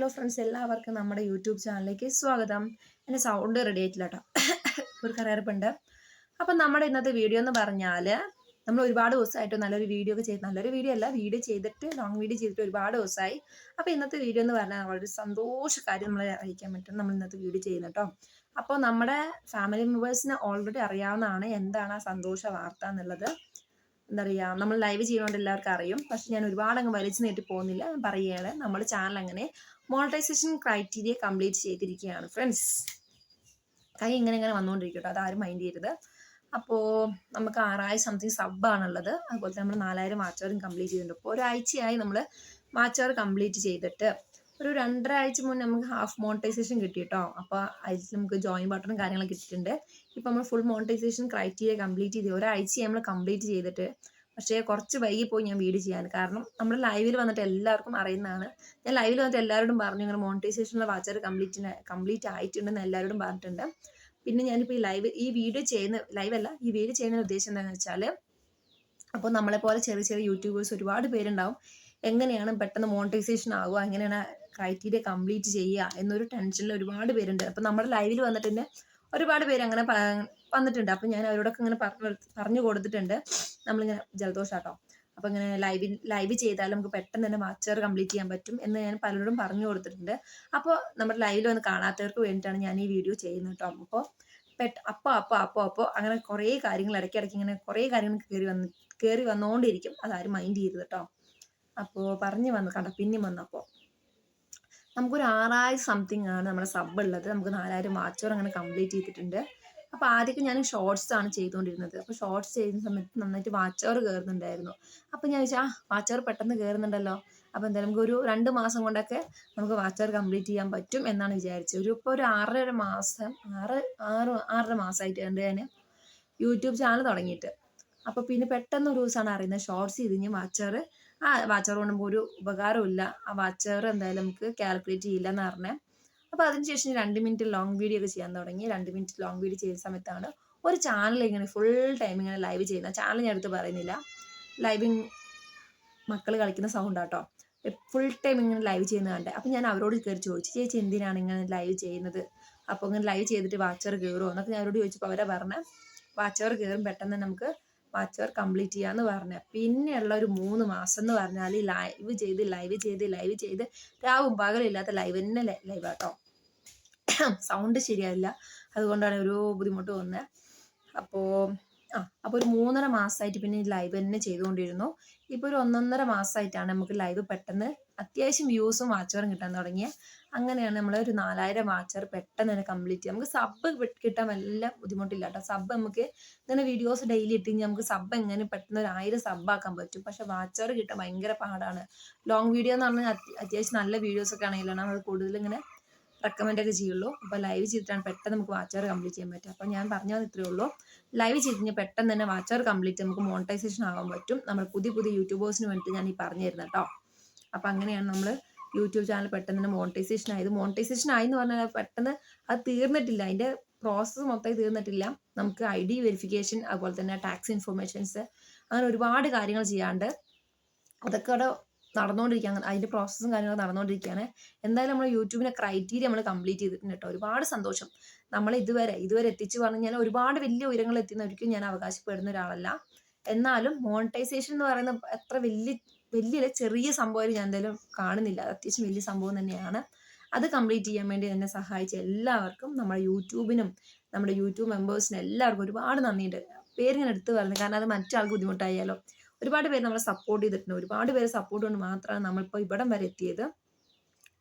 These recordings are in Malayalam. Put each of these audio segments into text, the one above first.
ഹലോ ഫ്രണ്ട്സ്, എല്ലാവർക്കും നമ്മുടെ യൂട്യൂബ് ചാനലിലേക്ക് സ്വാഗതം. എൻ്റെ സൗണ്ട് റെഡി ആയിട്ടില്ല കേട്ടോ, ഒരു കറിയറപ്പുണ്ട്. അപ്പം നമ്മുടെ ഇന്നത്തെ വീഡിയോ എന്ന് പറഞ്ഞാൽ, നമ്മൾ ഒരുപാട് ദിവസമായിട്ട് നല്ലൊരു വീഡിയോ ഒക്കെ ചെയ്ത്, നല്ലൊരു വീഡിയോ അല്ല, വീഡിയോ ചെയ്തിട്ട് ലോങ് വീഡിയോ ചെയ്തിട്ട് ഒരുപാട് ദിവസമായി. അപ്പോൾ ഇന്നത്തെ വീഡിയോ എന്ന് പറഞ്ഞാൽ വളരെ സന്തോഷ കാര്യം നമ്മളെ അറിയിക്കാൻ പറ്റും നമ്മൾ ഇന്നത്തെ വീഡിയോ ചെയ്യുന്നത് കേട്ടോ. അപ്പോൾ നമ്മുടെ ഫാമിലി മെമ്പേഴ്സിന് ഓൾറെഡി അറിയാവുന്നതാണ് എന്താണ് ആ സന്തോഷ വാർത്ത എന്നുള്ളത്. എന്താ പറയുക, നമ്മൾ ലൈവ് ചെയ്യുന്നതുകൊണ്ട് എല്ലാവർക്കും അറിയും. പക്ഷെ ഞാൻ ഒരുപാട് അങ്ങ് വലിച്ചു നീട്ടി പോകുന്നില്ല, ഞാൻ പറയുകയാണ് നമ്മുടെ ചാനൽ അങ്ങനെ മോണിറ്റൈസേഷൻ ക്രൈറ്റീരിയ കംപ്ലീറ്റ് ചെയ്തിരിക്കുകയാണ് ഫ്രണ്ട്സ്. കൈ ഇങ്ങനെ വന്നുകൊണ്ടിരിക്കും കേട്ടോ, അതാരും മൈൻഡ് ചെയ്യരുത്. അപ്പോൾ നമുക്ക് 6000 സംതിങ് സബ്ബാണുള്ളത്. അതുപോലെ തന്നെ നമ്മൾ 4000 വാച്ച് അവറും കംപ്ലീറ്റ് ചെയ്തിട്ടുണ്ട്. ഇപ്പോൾ ഒരാഴ്ചയായി നമ്മൾ വാച്ച് അവർ കംപ്ലീറ്റ് ചെയ്തിട്ട് ഒരു 2.5 ആഴ്ച മുന്നേ നമുക്ക് ഹാഫ് മോണിറ്റൈസേഷൻ കിട്ടി കേട്ടോ. അപ്പോൾ അതിൽ നമുക്ക് ജോയിൻ ബട്ടണും കാര്യങ്ങളൊക്കെ കിട്ടിയിട്ടുണ്ട്. ഇപ്പം നമ്മൾ ഫുൾ മോണിറ്റൈസേഷൻ ക്രൈറ്റീരിയ കംപ്ലീറ്റ് ചെയ്ത് ഒരാഴ്ചയായി നമ്മൾ കംപ്ലീറ്റ് ചെയ്തിട്ട്. പക്ഷേ കുറച്ച് വൈകിപ്പോയി ഞാൻ വീഡിയോ ചെയ്യാൻ. കാരണം നമ്മൾ ലൈവിൽ വന്നിട്ട് എല്ലാവർക്കും അറിയുന്നതാണ്. ഞാൻ ലൈവിൽ വന്നിട്ട് എല്ലാവരോടും പറഞ്ഞു ഇങ്ങനെ മോണിറ്റൈസേഷനുള്ള വാച്ചർ കംപ്ലീറ്റ് ആയിട്ടുണ്ടെന്ന് എല്ലാവരോടും പറഞ്ഞിട്ടുണ്ട്. പിന്നെ ഞാനിപ്പോൾ ഈ വീഡിയോ ചെയ്യുന്ന ലൈവല്ല, ഈ വീഡിയോ ചെയ്യുന്നതിന് ഉദ്ദേശം എന്താണെന്ന് വെച്ചാൽ, അപ്പോൾ നമ്മളെപ്പോലെ ചെറിയ ചെറിയ യൂട്യൂബേഴ്സ് ഒരുപാട് പേരുണ്ടാവും. എങ്ങനെയാണ് പെട്ടെന്ന് മോണിറ്റൈസേഷൻ ആവുക, എങ്ങനെയാണ് ക്രൈറ്റീരിയ കംപ്ലീറ്റ് ചെയ്യുക എന്നൊരു ടെൻഷനിൽ ഒരുപാട് പേരുണ്ട്. അപ്പം നമ്മുടെ ലൈവിൽ വന്നിട്ട് തന്നെ ഒരുപാട് പേര് അങ്ങനെ വന്നിട്ടുണ്ട്. അപ്പം ഞാൻ അവരോടൊക്കെ ഇങ്ങനെ പറഞ്ഞു കൊടുത്തിട്ടുണ്ട്. നമ്മളിങ്ങനെ ജലദോഷാട്ടോ, അപ്പം ഇങ്ങനെ ലൈവ് ചെയ്താൽ നമുക്ക് പെട്ടെന്ന് തന്നെ വാച്ചർ കംപ്ലീറ്റ് ചെയ്യാൻ പറ്റും എന്ന് ഞാൻ പലരോടും പറഞ്ഞു കൊടുത്തിട്ടുണ്ട്. അപ്പോൾ നമ്മുടെ ലൈവിൽ വന്ന് കാണാത്തവർക്ക് വേണ്ടിയിട്ടാണ് ഞാൻ ഈ വീഡിയോ ചെയ്യുന്നത് കേട്ടോ. അപ്പോൾ അങ്ങനെ കുറേ കാര്യങ്ങൾ ഇടയ്ക്കിടയ്ക്ക് ഇങ്ങനെ കുറേ കാര്യങ്ങൾ കയറി വന്നുകൊണ്ടിരിക്കും. അതാരും മൈൻഡ് ചെയ്തത് കേട്ടോ. അപ്പോൾ പറഞ്ഞു വന്നു കണ്ടോ, പിന്നെ വന്നപ്പോൾ നമുക്കൊരു 6000 സംതിങ് ആണ് നമ്മുടെ സബ് ഉള്ളത്. നമുക്ക് 4000 വാച്ച് അവർ അങ്ങനെ കംപ്ലീറ്റ് ചെയ്തിട്ടുണ്ട്. അപ്പോൾ ആദ്യമൊക്കെ ഞാൻ ഷോർട്സ് ആണ് ചെയ്തുകൊണ്ടിരുന്നത്. അപ്പോൾ ഷോർട്സ് ചെയ്യുന്ന സമയത്ത് നന്നായിട്ട് വാച്ച് അവർ കയറുന്നുണ്ടായിരുന്നു. അപ്പോൾ ഞാൻ ചോദിച്ചാൽ വാച്ച് അവർ പെട്ടെന്ന് കയറുന്നുണ്ടല്ലോ, അപ്പോൾ എന്തായാലും നമുക്ക് ഒരു 2 മാസം കൊണ്ടൊക്കെ നമുക്ക് വാച്ച് അവർ കംപ്ലീറ്റ് ചെയ്യാൻ പറ്റും എന്നാണ് വിചാരിച്ചത്. ഇപ്പോൾ ഒരു 6.5 മാസമായിട്ട് ഞാൻ യൂട്യൂബ് ചാനൽ തുടങ്ങിയിട്ട്. അപ്പോൾ പിന്നെ പെട്ടെന്ന് ഒരു ദിവസമാണ് അറിയുന്നത് ഷോർട്സ് ചെയ്ത് വാച്ചർ കൊണ്ട് നമുക്ക് ഒരു ഉപകാരമില്ല, ആ വാച്ചർ എന്തായാലും നമുക്ക് കാൽക്കുലേറ്റ് ചെയ്യില്ല എന്ന് പറഞ്ഞേ. അപ്പോൾ അതിനുശേഷം 2 മിനിറ്റ് ലോങ് വീഡിയോ ഒക്കെ ചെയ്യാൻ തുടങ്ങി. 2 മിനിറ്റ് ലോങ് വീഡിയോ ചെയ്ത സമയത്താണ് ഒരു ചാനൽ ഇങ്ങനെ ഫുൾ ടൈം ഇങ്ങനെ ലൈവ് ചെയ്യുന്ന ചാനൽ, ഞാൻ അടുത്ത് പറയുന്നില്ല, ലൈവിങ് മക്കൾ കളിക്കുന്ന സൗണ്ട് ആട്ടോ, ഫുൾ ടൈം ഇങ്ങനെ ലൈവ് ചെയ്യുന്നത് കണ്ടേ. അപ്പം ഞാൻ അവരോട് കയറി ചോദിച്ചു, ചേച്ചി എന്തിനാണ് ഇങ്ങനെ ലൈവ് ചെയ്യുന്നത്, അപ്പോൾ ഇങ്ങനെ ലൈവ് ചെയ്തിട്ട് വാച്ചർ കയറുമോ എന്നൊക്കെ ഞാൻ അവരോട് ചോദിച്ചപ്പോൾ അവരെ പറഞ്ഞ വാച്ചർ കയറും, പെട്ടെന്ന് നമുക്ക് വാച്ച് അവർ കംപ്ലീറ്റ് ചെയ്യാന്ന് പറഞ്ഞ. പിന്നെയുള്ള ഒരു 3 മാസം എന്ന് പറഞ്ഞാൽ ലൈവ് ചെയ്ത് രാവും പകലില്ലാത്ത ലൈവ് ആട്ടോ. സൗണ്ട് ശരിയായില്ല, അതുകൊണ്ടാണ് ഒരു ബുദ്ധിമുട്ട് വന്നത്. അപ്പോൾ ഒരു 3.5 മാസമായിട്ട് പിന്നെ ലൈവ് തന്നെ ചെയ്തുകൊണ്ടിരുന്നു. ഇപ്പോൾ ഒരു 1.5 മാസമായിട്ടാണ് നമുക്ക് ലൈവ് പെട്ടെന്ന് അത്യാവശ്യം വ്യൂസും വാച്ചറും കിട്ടാൻ തുടങ്ങിയ. അങ്ങനെയാണ് നമ്മൾ ഒരു 4000 വാച്ചർ പെട്ടെന്ന് തന്നെ കംപ്ലീറ്റ് ചെയ്യാം. നമുക്ക് സബ് കിട്ടാൻ വല്ല ബുദ്ധിമുട്ടില്ല കേട്ടോ. സബ് നമുക്ക് ഇങ്ങനെ വീഡിയോസ് ഡെയിലി ഇട്ട് കഴിഞ്ഞാൽ നമുക്ക് സബ് എങ്ങനെ പെട്ടെന്ന് ഒരു 1000 സബ്ബാക്കാൻ പറ്റും. പക്ഷെ വാച്ചർ കിട്ടാൻ ഭയങ്കര പാടാണ്. ലോങ് വീഡിയോ എന്ന് പറഞ്ഞാൽ അത്യാവശ്യം നല്ല വീഡിയോസൊക്കെ ആണെങ്കിലാണ് നമ്മൾ കൂടുതൽ ഇങ്ങനെ റെക്കമെൻഡ് ഒക്കെ ചെയ്യുള്ളൂ. അപ്പോൾ ലൈവ് ചെയ്തിട്ടാണ് പെട്ടെന്ന് നമുക്ക് വാച്ചർ കംപ്ലീറ്റ് ചെയ്യാൻ പറ്റും. അപ്പോൾ ഞാൻ പറഞ്ഞാൽ ഇത്രയേ ഉള്ളൂ, ലൈവ് ചെയ്ത് കഴിഞ്ഞാൽ പെട്ടെന്ന് തന്നെ വാച്ചർ കംപ്ലീറ്റ് നമുക്ക് മോണിറ്റൈസേഷൻ ആകാൻ പറ്റും. നമ്മൾ പുതിയ യൂട്യൂബേഴ്സിന് വേണ്ടിയിട്ട് ഞാൻ ഈ പറഞ്ഞു തരുന്നത് കേട്ടോ. അപ്പോൾ അങ്ങനെയാണ് നമ്മൾ യൂട്യൂബ് ചാനൽ പെട്ടെന്ന് തന്നെ മോണിറ്റൈസേഷൻ ആയത്. മോണിറ്റൈസേഷൻ ആയി എന്ന് പറഞ്ഞാൽ പെട്ടെന്ന് അത് തീർന്നിട്ടില്ല, അതിൻ്റെ പ്രോസസ്സ് മൊത്തമായി തീർന്നിട്ടില്ല. നമുക്ക് ID വെരിഫിക്കേഷൻ, അതുപോലെ തന്നെ ടാക്സ് ഇൻഫർമേഷൻസ്, അങ്ങനെ ഒരുപാട് കാര്യങ്ങൾ ചെയ്യാണ്ട് അതൊക്കെ അവിടെ നടന്നുകൊണ്ടിരിക്കുകയാണ്. അതിൻ്റെ പ്രോസസ്സും കാര്യങ്ങളും നടന്നുകൊണ്ടിരിക്കുകയാണ്. എന്തായാലും നമ്മൾ യൂട്യൂബിനെ ക്രൈറ്റീരിയ നമ്മൾ കംപ്ലീറ്റ് ചെയ്തിട്ടുണ്ട് കേട്ടോ. ഒരുപാട് സന്തോഷം. നമ്മൾ ഇതുവരെ എത്തിച്ച് പറഞ്ഞു കഴിഞ്ഞാൽ ഒരുപാട് വലിയ ഉയരങ്ങൾ എത്തുന്നവർക്കും ഞാൻ അവകാശപ്പെടുന്ന ഒരാളല്ല. എന്നാലും മോണിറ്റൈസേഷൻ എന്ന് പറയുന്ന എത്ര വലിയ ചെറിയ സംഭവം ഞാൻ എന്തായാലും കാണുന്നില്ല, അത് അത്യാവശ്യം വലിയ സംഭവം തന്നെയാണ്. അത് കംപ്ലീറ്റ് ചെയ്യാൻ വേണ്ടി എന്നെ സഹായിച്ച എല്ലാവർക്കും, നമ്മുടെ യൂട്യൂബിനും നമ്മുടെ യൂട്യൂബ് മെമ്പേഴ്സിനും എല്ലാവർക്കും ഒരുപാട് നന്ദിയുണ്ട്. പേരിങ്ങനെ എടുത്ത് പറഞ്ഞു, കാരണം അത് മറ്റാൾക്ക് ബുദ്ധിമുട്ടായാലോ. ഒരുപാട് പേര് നമ്മളെ സപ്പോർട്ട് ചെയ്തിട്ടുണ്ട്. ഒരുപാട് പേര് സപ്പോർട്ട് കൊണ്ട് മാത്രമാണ് നമ്മളിപ്പോൾ ഇവിടം വരെ എത്തിയത്.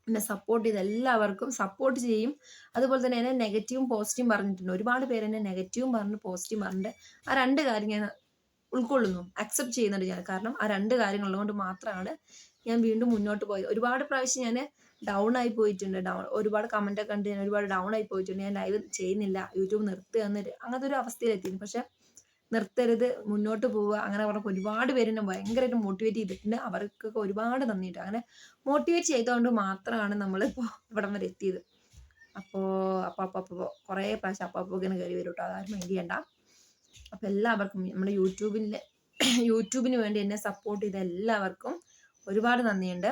എന്നെ സപ്പോർട്ട് ചെയ്ത് എല്ലാവർക്കും സപ്പോർട്ട് ചെയ്യും. അതുപോലെ തന്നെ എന്നെ നെഗറ്റീവും പോസിറ്റീവും പറഞ്ഞിട്ടുണ്ട്. ഒരുപാട് പേര് എന്നെ നെഗറ്റീവും പറഞ്ഞു പോസിറ്റീവും പറഞ്ഞിട്ട് ആ 2 കാര്യം ഞാൻ ഉൾക്കൊള്ളുന്നു, അക്സെപ്റ്റ് ചെയ്യുന്നുണ്ട് ഞാൻ. കാരണം ആ 2 കാര്യങ്ങളുള്ളതുകൊണ്ട് മാത്രമാണ് ഞാൻ വീണ്ടും മുന്നോട്ട് പോയത്. ഒരുപാട് പ്രാവശ്യം ഞാൻ ഡൗൺ ആയി പോയിട്ടുണ്ട്. ഒരുപാട് കമൻറ്റൊക്കെ കണ്ട് ഞാൻ ഒരുപാട് ഡൗൺ ആയി പോയിട്ടുണ്ട്. ഞാൻ ലൈവ് ചെയ്യുന്നില്ല, യൂട്യൂബ് നിർത്തുക അങ്ങനത്തെ ഒരു അവസ്ഥയിലെത്തിയിരുന്നു. പക്ഷെ നിർത്തരുത്, മുന്നോട്ട് പോവുക, അങ്ങനെ പറഞ്ഞപ്പോൾ ഒരുപാട് പേര് എന്നെ ഭയങ്കരമായിട്ട് മോട്ടിവേറ്റ് ചെയ്തിട്ടുണ്ട്. അവർക്കൊക്കെ ഒരുപാട് നന്ദിയുണ്ട്. അങ്ങനെ മോട്ടിവേറ്റ് ചെയ്തുകൊണ്ട് മാത്രമാണ് നമ്മളിപ്പോൾ ഇവിടം വരെ എത്തിയത്. അപ്പോൾ കുറേ പ്രാവശ്യം ഇങ്ങനെ കയറി വരും കേട്ടോ, അതാരും മൈൻഡ് ചെയ്യണ്ട. അപ്പോൾ എല്ലാവർക്കും നമ്മുടെ യൂട്യൂബിന് വേണ്ടി എന്നെ സപ്പോർട്ട് ചെയ്ത എല്ലാവർക്കും ഒരുപാട് നന്ദിയുണ്ട്.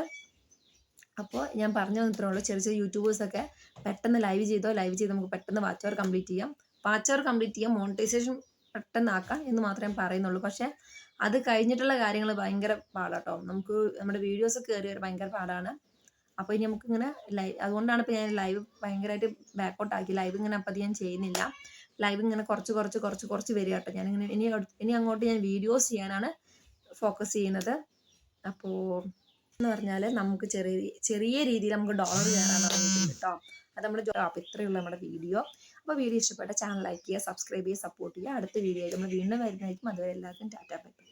അപ്പോൾ ഞാൻ പറഞ്ഞു തന്നിട്ടേ ഉള്ളൂ, ചെറിയ ചെറിയ യൂട്യൂബേഴ്സൊക്കെ പെട്ടെന്ന് ലൈവ് ചെയ്ത് നമുക്ക് പെട്ടെന്ന് വാച്ച് അവർ കംപ്ലീറ്റ് ചെയ്യാം. വാച്ച് അവർ കംപ്ലീറ്റ് ചെയ്യാം, മോണിറ്റൈസേഷൻ പെട്ടെന്ന് ആക്കാം എന്ന് മാത്രമേ പറയുന്നുള്ളൂ. പക്ഷേ അത് കഴിഞ്ഞിട്ടുള്ള കാര്യങ്ങൾ ഭയങ്കര പാടാട്ടോ. നമുക്ക് നമ്മുടെ വീഡിയോസ് കയറി വരാൻ ഭയങ്കര പാടാണ്. അപ്പോൾ ഇനി നമുക്കിങ്ങനെ അതുകൊണ്ടാണ് ഇപ്പോൾ ഞാൻ ലൈവ് ഭയങ്കരമായിട്ട് ബാക്കൗട്ട് ആക്കി. ലൈവ് ഇങ്ങനെ അപ്പം ഞാൻ ചെയ്യുന്നില്ല. ലൈവ് ഇങ്ങനെ കുറച്ച് വരിക കേട്ടോ. ഞാനിങ്ങനെ ഇനി അങ്ങോട്ട് ഞാൻ വീഡിയോസ് ചെയ്യാനാണ് ഫോക്കസ് ചെയ്യുന്നത്. അപ്പോൾ എന്ന് പറഞ്ഞാൽ നമുക്ക് ചെറിയ രീതിയിൽ നമുക്ക് ഡോളർ കയറാൻ തുടങ്ങിയിട്ടുണ്ട് കേട്ടോ. അത് നമ്മൾ അപ്പോൾ ഇത്രയുള്ള നമ്മുടെ വീഡിയോ. അപ്പോൾ വീഡിയോ ഇഷ്ടപ്പെട്ട ചാനൽ ലൈക്ക് ചെയ്യുക, സബ്സ്ക്രൈബ് ചെയ്യുക, സപ്പോർട്ട് ചെയ്യുക. അടുത്ത വീഡിയോയിൽ നമ്മൾ വീണ്ടും വരുന്നതായിരിക്കും. അതുവരെ എല്ലാവർക്കും ടാറ്റാ ബൈ.